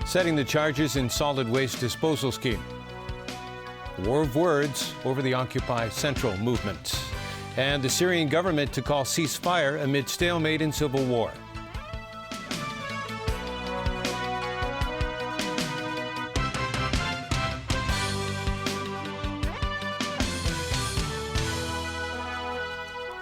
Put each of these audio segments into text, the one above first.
Setting the charges in solid waste disposal scheme. War of words over the Occupy Central movement. And the Syrian government to call ceasefire amid stalemate in civil war.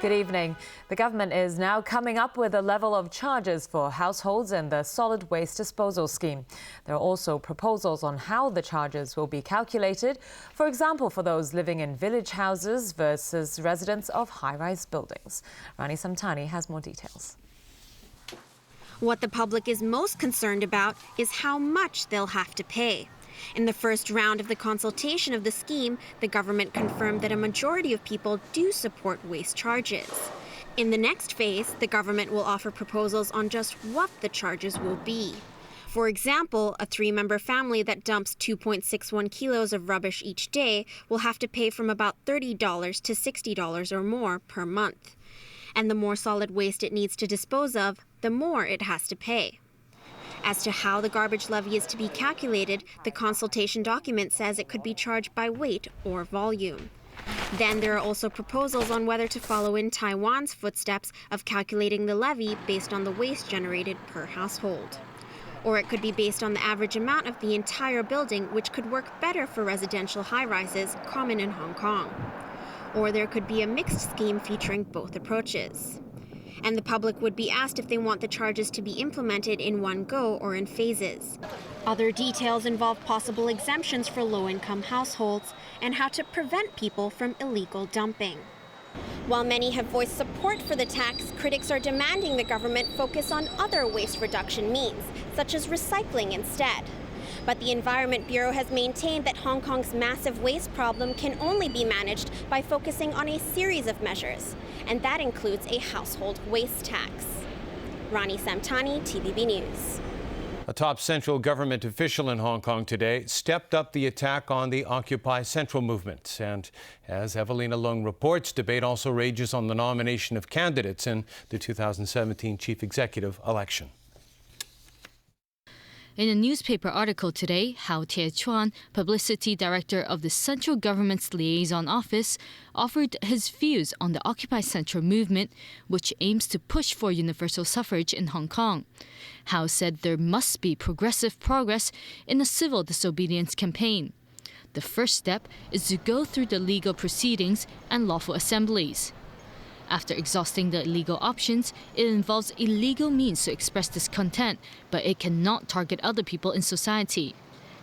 Good evening. The government is now coming up with a level of charges for households in the solid waste disposal scheme. There are also proposals on how the charges will be calculated, for example, for those living in village houses versus residents of high-rise buildings. Rani Samtani has more details. What the public is most concerned about is how much they'll have to pay. In the first round of the consultation of the scheme, the government confirmed that a majority of people do support waste charges. In the next phase, the government will offer proposals on just what the charges will be. For example, a 3-member family that dumps 2.61 kilos of rubbish each day will have to pay from about $30 to $60 or more per month. And the more solid waste it needs to dispose of, the more it has to pay. As to how the garbage levy is to be calculated, the consultation document says it could be charged by weight or volume. Then there are also proposals on whether to follow in Taiwan's footsteps of calculating the levy based on the waste generated per household. Or it could be based on the average amount of the entire building, which could work better for residential high-rises common in Hong Kong. Or there could be a mixed scheme featuring both approaches. And the public would be asked if they want the charges to be implemented in one go or in phases. Other details involve possible exemptions for low-income households and how to prevent people from illegal dumping. While many have voiced support for the tax, critics are demanding the government focus on other waste reduction means, such as recycling instead. But the Environment Bureau has maintained that Hong Kong's massive waste problem can only be managed by focusing on a series of measures, and that includes a household waste tax. Rani Samtani, TVB News. A top central government official in Hong Kong today stepped up the attack on the Occupy Central movement. And as Evelina Leung reports, debate also rages on the nomination of candidates in the 2017 chief executive election. In a newspaper article today, Hao Tie-chuan, publicity director of the central government's liaison office, offered his views on the Occupy Central movement, which aims to push for universal suffrage in Hong Kong. Hao said there must be progressive progress in a civil disobedience campaign. The first step is to go through the legal proceedings and lawful assemblies. After exhausting the legal options, it involves illegal means to express discontent, but it cannot target other people in society.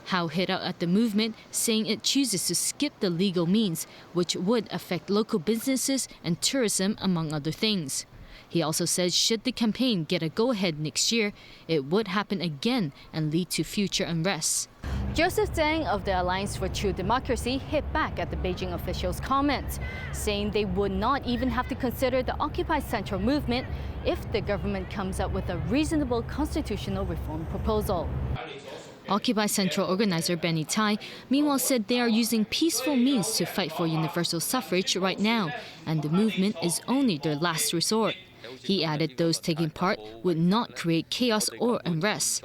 Hao hit out at the movement, saying it chooses to skip the legal means, which would affect local businesses and tourism, among other things. He also said should the campaign get a go-ahead next year, it would happen again and lead to future unrest. Joseph Tsang of the Alliance for True Democracy hit back at the Beijing officials' comments, saying they would not even have to consider the Occupy Central movement if the government comes up with a reasonable constitutional reform proposal. Occupy Central organizer Benny Tai, meanwhile, said they are using peaceful means to fight for universal suffrage right now, and the movement is only their last resort. He added those taking part would not create chaos or unrest.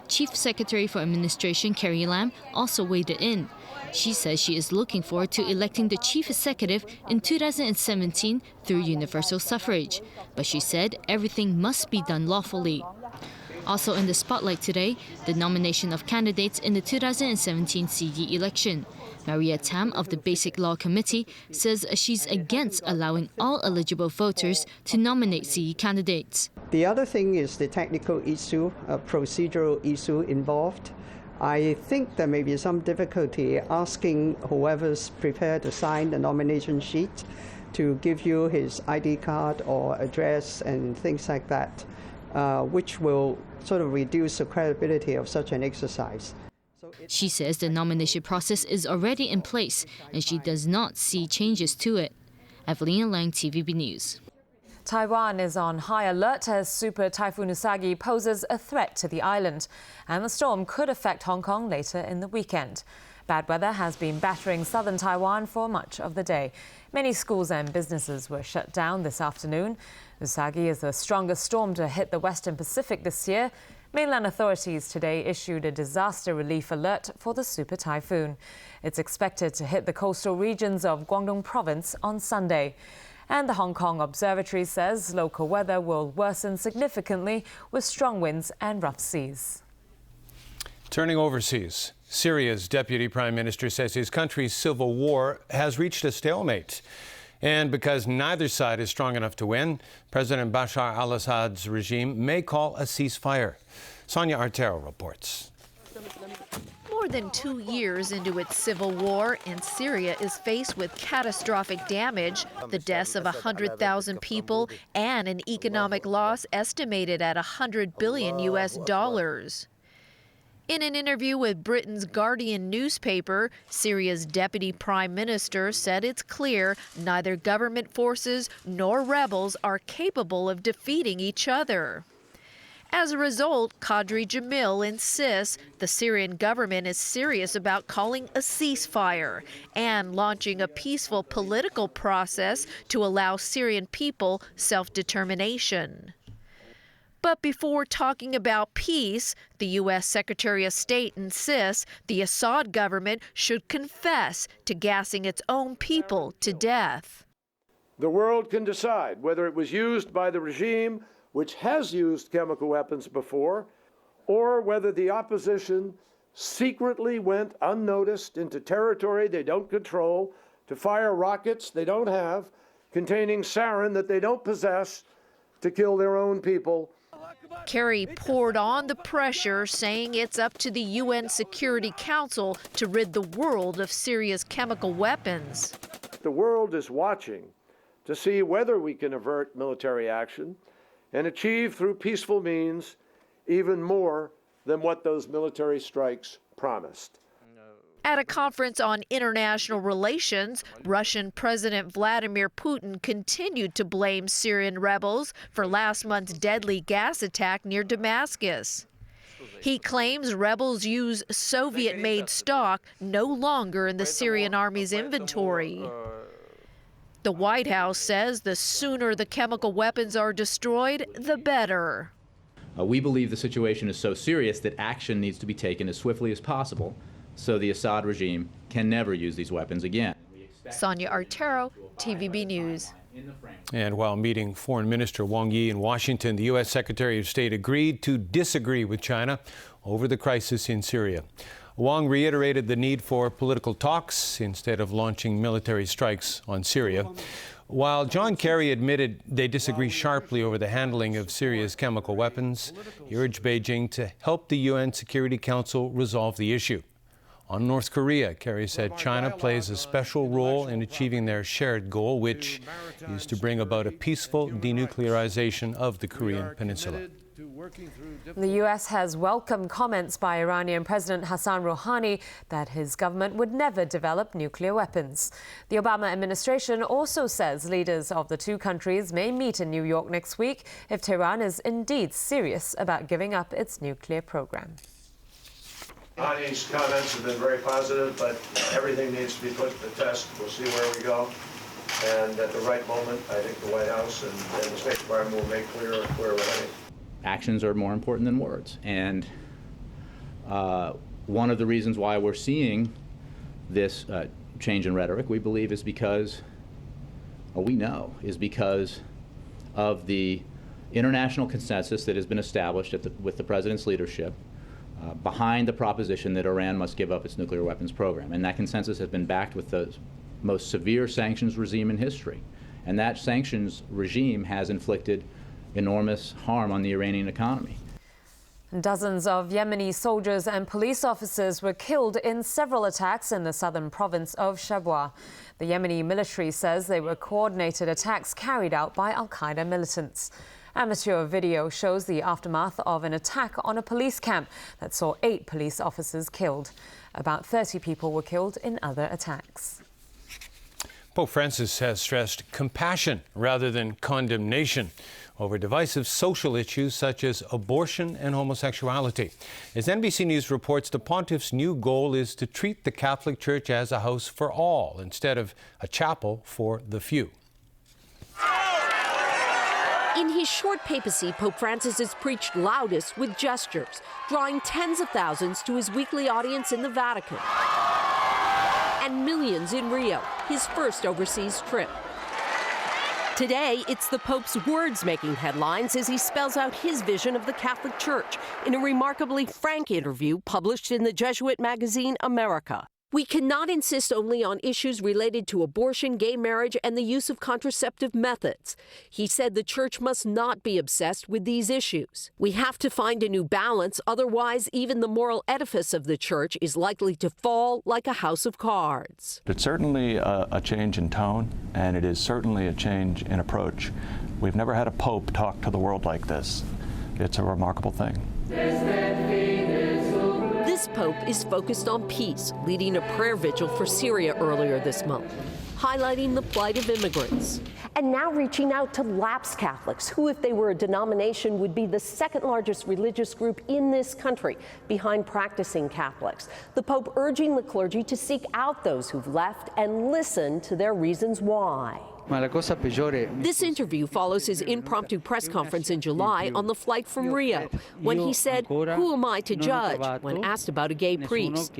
Chief Secretary for Administration Carrie Lam also weighed in. She says she is looking forward to electing the chief executive in 2017 through universal suffrage, but she said everything must be done lawfully. Also in the spotlight today, the nomination of candidates in the 2017 CE election. Maria Tam of the Basic Law Committee says she's against allowing all eligible voters to nominate CE candidates. The other thing is the technical issue, a procedural issue involved. I think there may be some difficulty asking whoever's prepared to sign the nomination sheet to give you his ID card or address and things like that, which will sort of reduce the credibility of such an exercise. She says the nomination process is already in place and she does not see changes to it. Evelina Leung, TVB News. Taiwan is on high alert as Super Typhoon Usagi poses a threat to the island, and the storm could affect Hong Kong later in the weekend. Bad weather has been battering southern Taiwan for much of the day. Many schools and businesses were shut down this afternoon. Usagi is the strongest storm to hit the Western Pacific this year. Mainland authorities today issued a disaster relief alert for the super typhoon. It's expected to hit the coastal regions of Guangdong Province on Sunday. And the Hong Kong Observatory says local weather will worsen significantly with strong winds and rough seas. Turning overseas, Syria's deputy prime minister says his country's civil war has reached a stalemate. And because neither side is strong enough to win, President Bashar al-Assad's regime may call a ceasefire. Sonia Artero reports. More than 2 years into its civil war, and Syria is faced with catastrophic damage, the deaths of 100,000 people, and an economic loss estimated at $100 billion US. In an interview with Britain's Guardian newspaper, Syria's deputy prime minister said it's clear neither government forces nor rebels are capable of defeating each other. As a result, Qadri Jamil insists the Syrian government is serious about calling a ceasefire and launching a peaceful political process to allow Syrian people self-determination. But before talking about peace, the U.S. Secretary of State insists the Assad government should confess to gassing its own people to death. The world can decide whether it was used by the regime, which has used chemical weapons before, or whether the opposition secretly went unnoticed into territory they don't control to fire rockets they don't have, containing sarin that they don't possess, to kill their own people. Kerry poured on the pressure, saying it's up to the UN Security Council to rid the world of Syria's chemical weapons. The world is watching to see whether we can avert military action and achieve through peaceful means even more than what those military strikes promised. At a conference on international relations, Russian President Vladimir Putin continued to blame Syrian rebels for last month's deadly gas attack near Damascus. He claims rebels use Soviet-made stock no longer in the Syrian army's inventory. The White House says the sooner the chemical weapons are destroyed, the better. We believe the situation is so serious that action needs to be taken as swiftly as possible so the Assad regime can never use these weapons again. Sonia Artero, TVB News. And while meeting Foreign Minister Wang Yi in Washington, the U.S. Secretary of State agreed to disagree with China over the crisis in Syria. Wang reiterated the need for political talks instead of launching military strikes on Syria. While John Kerry admitted they disagree sharply over the handling of Syria's chemical weapons, he urged Beijing to help the UN Security Council resolve the issue. On North Korea, Kerry said China plays a special role in achieving their shared goal, which is to bring about a peaceful denuclearization of the Korean Peninsula. The U.S. has welcomed comments by Iranian President Hassan Rouhani that his government would never develop nuclear weapons. The Obama administration also says leaders of the two countries may meet in New York next week if Tehran is indeed serious about giving up its nuclear program. Rouhani's comments have been very positive, but everything needs to be put to the test. We'll see where we go. And at the right moment, I think the White House and the State Department will make clear where we're heading. Actions are more important than words. And one of the reasons why we're seeing this change in rhetoric, we believe, is because, or we know, is because of the international consensus that has been established with the President's leadership behind the proposition that Iran must give up its nuclear weapons program. And that consensus has been backed with the most severe sanctions regime in history. And that sanctions regime has inflicted enormous harm on the Iranian economy. Dozens of Yemeni soldiers and police officers were killed in several attacks in the southern province of Shabwa. The Yemeni military says they were coordinated attacks carried out by al-Qaeda militants. Amateur video shows the aftermath of an attack on a police camp that saw 8 police officers killed. About 30 people were killed in other attacks. Pope Francis has stressed compassion rather than condemnation over divisive social issues such as abortion and homosexuality. As NBC News reports, the pontiff's new goal is to treat the Catholic Church as a house for all instead of a chapel for the few. In his short papacy, Pope Francis has preached loudest with gestures, drawing tens of thousands to his weekly audience in the Vatican and millions in Rio, his first overseas trip. Today, it's the Pope's words making headlines as he spells out his vision of the Catholic Church in a remarkably frank interview published in the Jesuit magazine America. We cannot insist only on issues related to abortion, gay marriage, and the use of contraceptive methods. He said the Church must not be obsessed with these issues. We have to find a new balance, otherwise even the moral edifice of the Church is likely to fall like a house of cards. It's certainly a change in tone, and it is certainly a change in approach. We've never had a pope talk to the world like this. It's a remarkable thing. This pope is focused on peace, leading a prayer vigil for Syria earlier this month, highlighting the plight of immigrants. And now reaching out to lapsed Catholics, who, if they were a denomination, would be the second largest religious group in this country, behind practicing Catholics. The Pope urging the clergy to seek out those who've left and listen to their reasons why. This interview follows his impromptu press conference in July on the flight from Rio, when he said, "Who am I to judge?" when asked about a gay priest.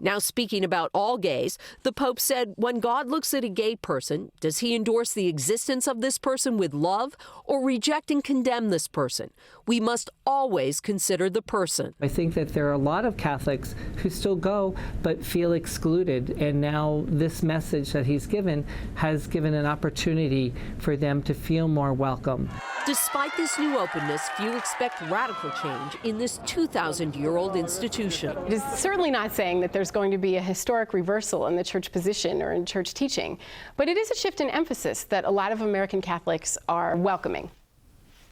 Now speaking about all gays, the Pope said, when God looks at a gay person, does he endorse the existence of this person with love or reject and condemn this person? We must always consider the person. I think that there are a lot of Catholics who still go but feel excluded, and now this message that he's given has given an opportunity for them to feel more welcome. Despite this new openness, few expect radical change in this 2,000-year-old institution. It is certainly not saying that there's going to be a historic reversal in the church position or in church teaching, but it is a shift in emphasis that a lot of American Catholics are welcoming.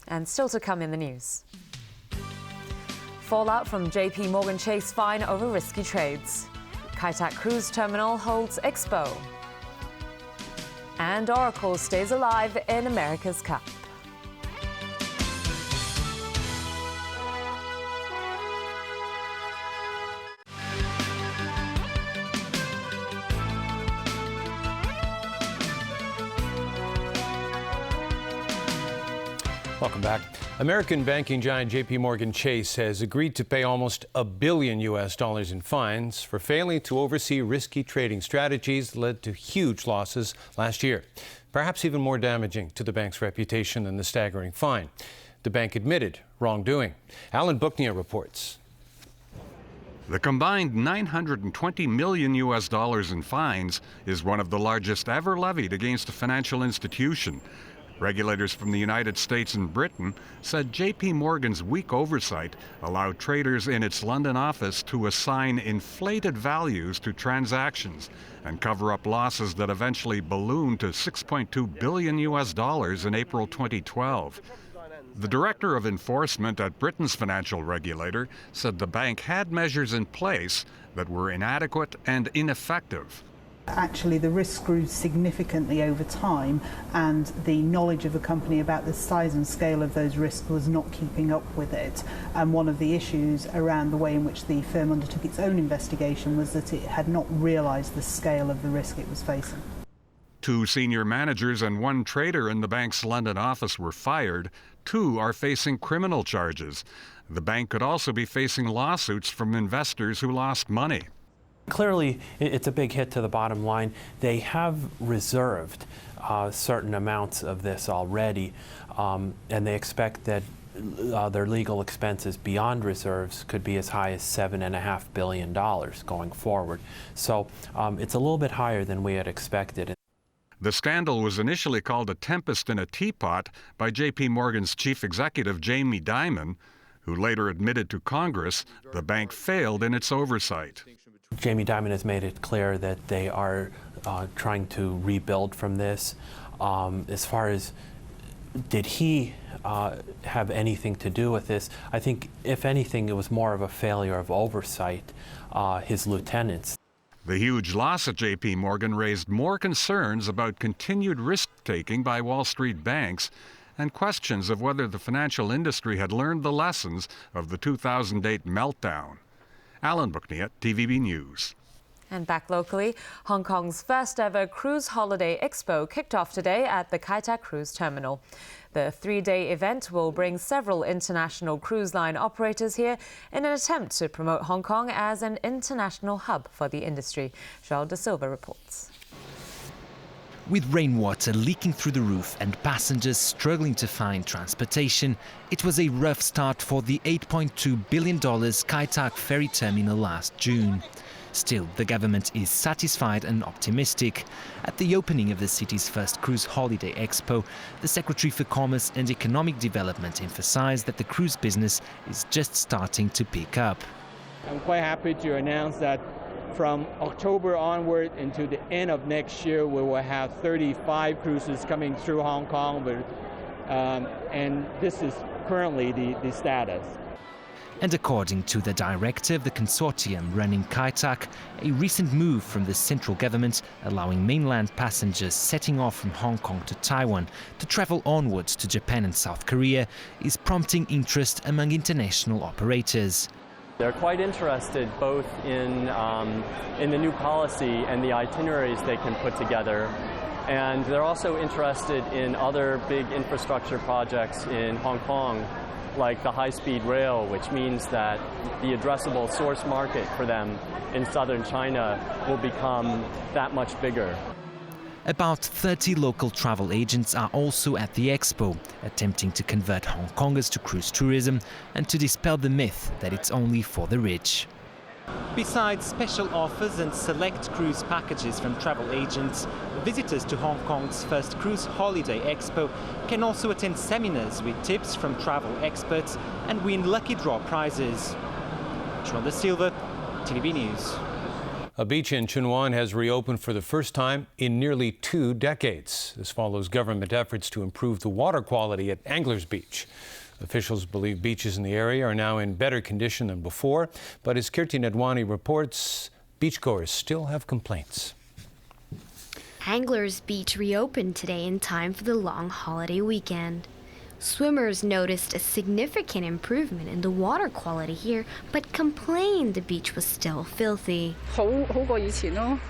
And still to come in the news. Fallout from JP Morgan Chase fine over risky trades. Kai Tak Cruise Terminal holds Expo. And Oracle stays alive in America's Cup. Welcome back. American banking giant JP Morgan Chase has agreed to pay almost $1 billion in fines for failing to oversee risky trading strategies that led to huge losses last year, perhaps even more damaging to the bank's reputation than the staggering fine. The bank admitted wrongdoing. Alan Booknia reports. The combined $920 million in fines is one of the largest ever levied against a financial institution. Regulators from the United States and Britain said JP Morgan's weak oversight allowed traders in its London office to assign inflated values to transactions and cover up losses that eventually ballooned to $6.2 billion in April 2012. The director of enforcement at Britain's financial regulator said the bank had measures in place that were inadequate and ineffective. Actually, the risk grew significantly over time, and the knowledge of the company about the size and scale of those risks was not keeping up with it. And one of the issues around the way in which the firm undertook its own investigation was that it had not realized the scale of the risk it was facing. 2 senior managers and 1 trader in the bank's London office were fired. 2 are facing criminal charges. The bank could also be facing lawsuits from investors who lost money. Clearly, it's a big hit to the bottom line. They have reserved certain amounts of this already, and they expect that their legal expenses beyond reserves could be as high as $7.5 billion going forward. So it's a little bit higher than we had expected. The scandal was initially called a tempest in a teapot by JP Morgan's chief executive, Jamie Dimon, who later admitted to Congress the bank failed in its oversight. Jamie Dimon has made it clear that they are trying to rebuild from this. As far as did he have anything to do with this, I think if anything it was more of a failure of oversight, his lieutenants. The huge loss at JP Morgan raised more concerns about continued risk-taking by Wall Street banks and questions of whether the financial industry had learned the lessons of the 2008 meltdown. Alan Bookniat, TVB News. And back locally, Hong Kong's first ever Cruise Holiday Expo kicked off today at the Kai Tak Cruise Terminal. The three-day event will bring several international cruise line operators here in an attempt to promote Hong Kong as an international hub for the industry. Joel De Silva reports. With rainwater leaking through the roof and passengers struggling to find transportation, it was a rough start for the $8.2 billion Kai Tak ferry terminal last June. Still, the government is satisfied and optimistic. At the opening of the city's first Cruise Holiday Expo, the Secretary for Commerce and Economic Development emphasized that the cruise business is just starting to pick up. I'm quite happy to announce that from October onward into the end of next year, we will have 35 cruises coming through Hong Kong, and this is currently the status. And according to the director of the consortium running Kai Tak, a recent move from the central government allowing mainland passengers setting off from Hong Kong to Taiwan to travel onwards to Japan and South Korea is prompting interest among international operators. They're quite interested both in the new policy and the itineraries they can put together. And they're also interested in other big infrastructure projects in Hong Kong, like the high-speed rail, which means that the addressable source market for them in southern China will become that much bigger. About 30 local travel agents are also at the expo, attempting to convert Hong Kongers to cruise tourism and to dispel the myth that it's only for the rich. Besides special offers and select cruise packages from travel agents, visitors to Hong Kong's first Cruise Holiday Expo can also attend seminars with tips from travel experts and win lucky draw prizes. Joel De Silva, TVB News. A beach in Tsuen Wan has reopened for the first time in nearly 2 decades. This follows government efforts to improve the water quality at Anglers Beach. Officials believe beaches in the area are now in better condition than before, but as Kirti Nadwani reports, beachgoers still have complaints. Anglers Beach reopened today in time for the long holiday weekend. Swimmers noticed a significant improvement in the water quality here, but complained the beach was still filthy.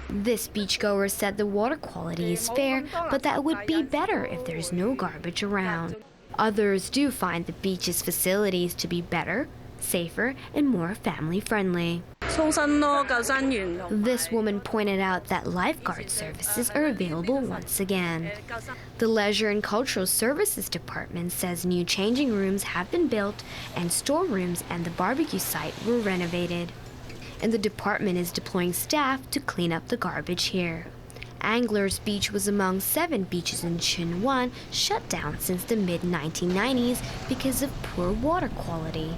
This beachgoer said the water quality is fair, but that it would be better if there's no garbage around. Others do find the beach's facilities to be better, safer, and more family-friendly. This woman pointed out that lifeguard services are available once again. The Leisure and Cultural Services Department says new changing rooms have been built and storerooms and the barbecue site were renovated. And the department is deploying staff to clean up the garbage here. Anglers Beach was among 7 beaches in Tsuen Wan shut down since the mid-1990s because of poor water quality.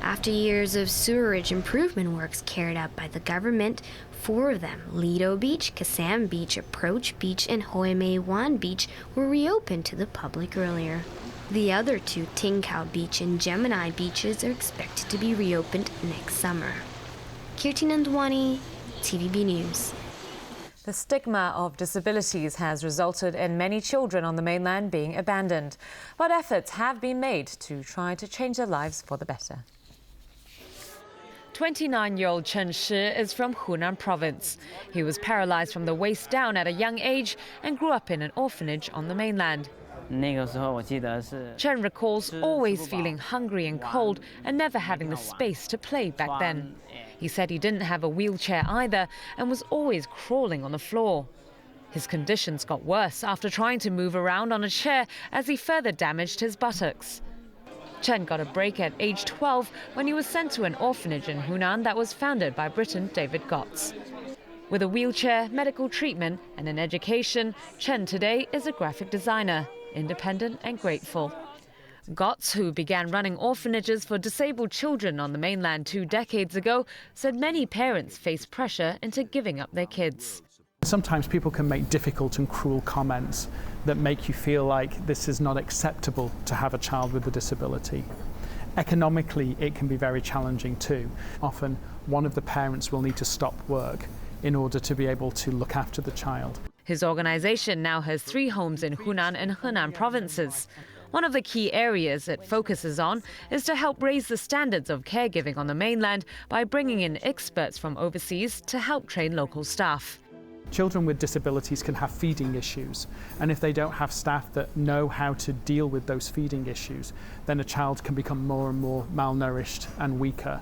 After years of sewerage improvement works carried out by the government, 4 of them, Lido Beach, Kasam Beach, Approach Beach, and Hoi Mei Wan Beach, were reopened to the public earlier. The other 2, Ting Kau Beach and Gemini beaches, are expected to be reopened next summer. Kirti Nadwani, TVB News. The stigma of disabilities has resulted in many children on the mainland being abandoned, but efforts have been made to try to change their lives for the better. 29-year-old Chen Shi is from Hunan province. He was paralyzed from the waist down at a young age and grew up in an orphanage on the mainland. Chen recalls always feeling hungry and cold and never having the space to play back then. He said he didn't have a wheelchair either and was always crawling on the floor. His conditions got worse after trying to move around on a chair as he further damaged his buttocks. Chen got a break at age 12 when he was sent to an orphanage in Hunan that was founded by Briton David Gotts. With a wheelchair, medical treatment and an education, Chen today is a graphic designer, independent and grateful. Gotts, who began running orphanages for disabled children on the mainland 2 decades ago, said many parents face pressure into giving up their kids. Sometimes people can make difficult and cruel comments that make you feel like this is not acceptable to have a child with a disability. Economically, it can be very challenging too. Often, one of the parents will need to stop work in order to be able to look after the child. His organization now has 3 homes in Hunan and Henan provinces. One of the key areas it focuses on is to help raise the standards of caregiving on the mainland by bringing in experts from overseas to help train local staff. Children with disabilities can have feeding issues, and if they don't have staff that know how to deal with those feeding issues, then a child can become more and more malnourished and weaker.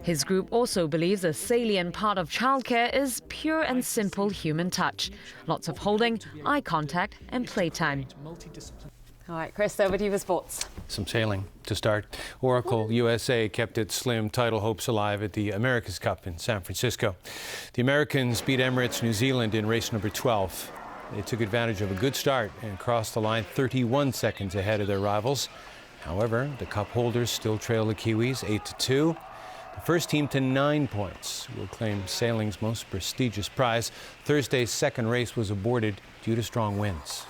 His group also believes a salient part of childcare is pure and simple human touch. Lots of holding, eye contact and playtime. All right, Chris, over to you for sports. Some sailing to start. Oracle USA kept its slim title hopes alive at the America's Cup in San Francisco. The Americans beat Emirates New Zealand in race number 12. They took advantage of a good start and crossed the line 31 seconds ahead of their rivals. However, the cup holders still trail the Kiwis 8-2. The first team to 9 points will claim sailing's most prestigious prize. Thursday's second race was aborted due to strong winds.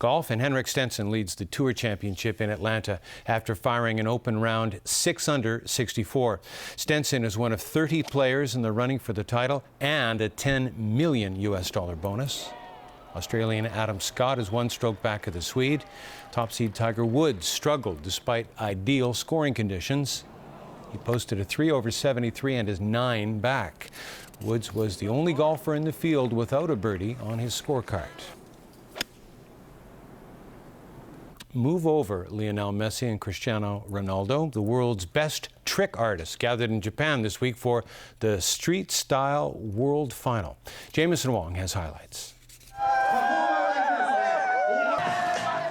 Golf, and Henrik Stenson leads the Tour Championship in Atlanta after firing an open round 6 under 64. Stenson is one of 30 players in the running for the title and a $10 million bonus. Australian Adam Scott is 1 stroke back of the Swede. Top seed Tiger Woods struggled despite ideal scoring conditions. He posted a 3 over 73 and is 9 back. Woods was the only golfer in the field without a birdie on his scorecard. Move over Lionel Messi and Cristiano Ronaldo, the world's best trick artists, gathered in Japan this week for the Street Style World Final. Jameson Wong has highlights.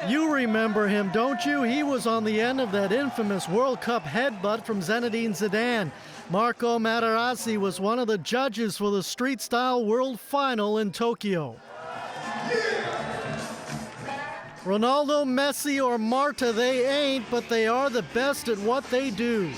You remember him, don't you? He was on the end of that infamous World Cup headbutt from Zinedine Zidane. Marco Materazzi was one of the judges for the Street Style World Final in Tokyo. Ronaldo, Messi, or Marta, they ain't, but they are the best at what they do.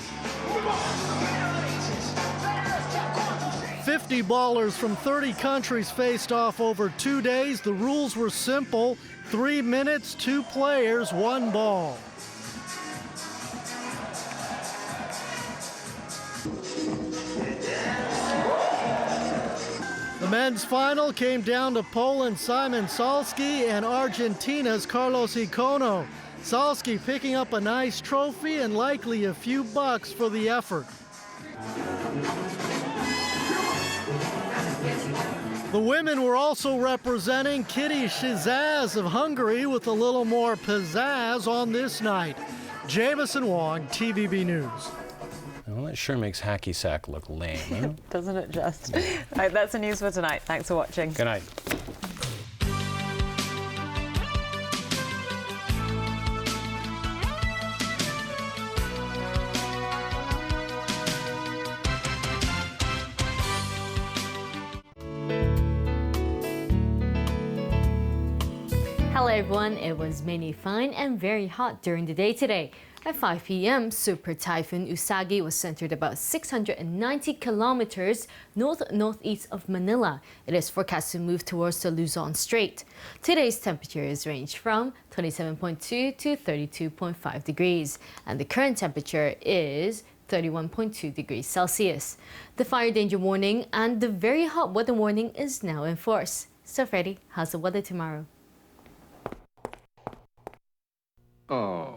50 ballers from 30 countries faced off over 2 days. The rules were simple: 3 minutes, 2 players, 1 ball. The men's final came down to Poland's Simon Salski and Argentina's Carlos Icono. Salski picking up a nice trophy and likely a few bucks for the effort. The women were also representing Kitty Shizaz of Hungary with a little more pizzazz on this night. Jameson Wong, TVB News. Well, that sure makes hacky sack look lame, huh? Doesn't it just? Right, that's the news for tonight. Thanks for watching. Good night. Hello everyone, it was mainly fine and very hot during the day today. At 5 p.m., Super Typhoon Usagi was centered about 690 kilometers north-northeast of Manila. It is forecast to move towards the Luzon Strait. Today's temperatures range from 27.2 to 32.5 degrees, and the current temperature is 31.2 degrees Celsius. The fire danger warning and the very hot weather warning is now in force. So Freddie, how's the weather tomorrow? Oh.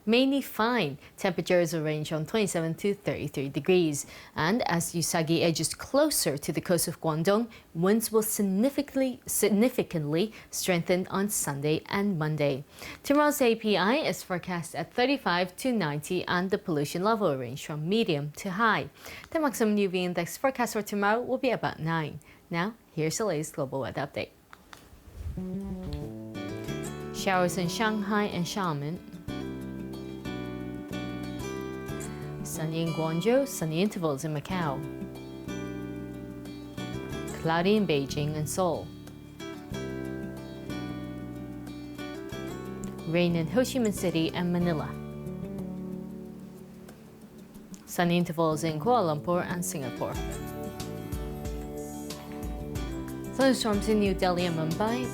Mainly fine. Temperatures will range from 27 to 33 degrees. And as Usagi edges closer to the coast of Guangdong, winds will significantly strengthen on Sunday and Monday. Tomorrow's API is forecast at 35 to 90 and the pollution level will range from medium to high. The maximum UV index forecast for tomorrow will be about 9. Now, here's the latest global weather update. Showers in Shanghai and Xiamen. Sunny in Guangzhou, sunny intervals in Macau. Cloudy in Beijing and Seoul. Rain in Ho Chi Minh City and Manila. Sunny intervals in Kuala Lumpur and Singapore. Thunderstorms in New Delhi and Mumbai.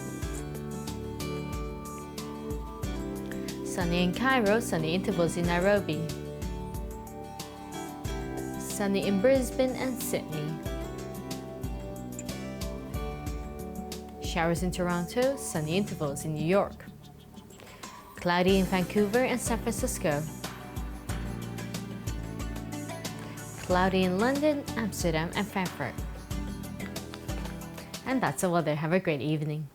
Sunny in Cairo, sunny intervals in Nairobi. sunny in Brisbane and Sydney. Showers in Toronto, sunny intervals in New York. Cloudy in Vancouver and San Francisco. Cloudy in London, Amsterdam and Frankfurt. And that's the weather. Have a great evening.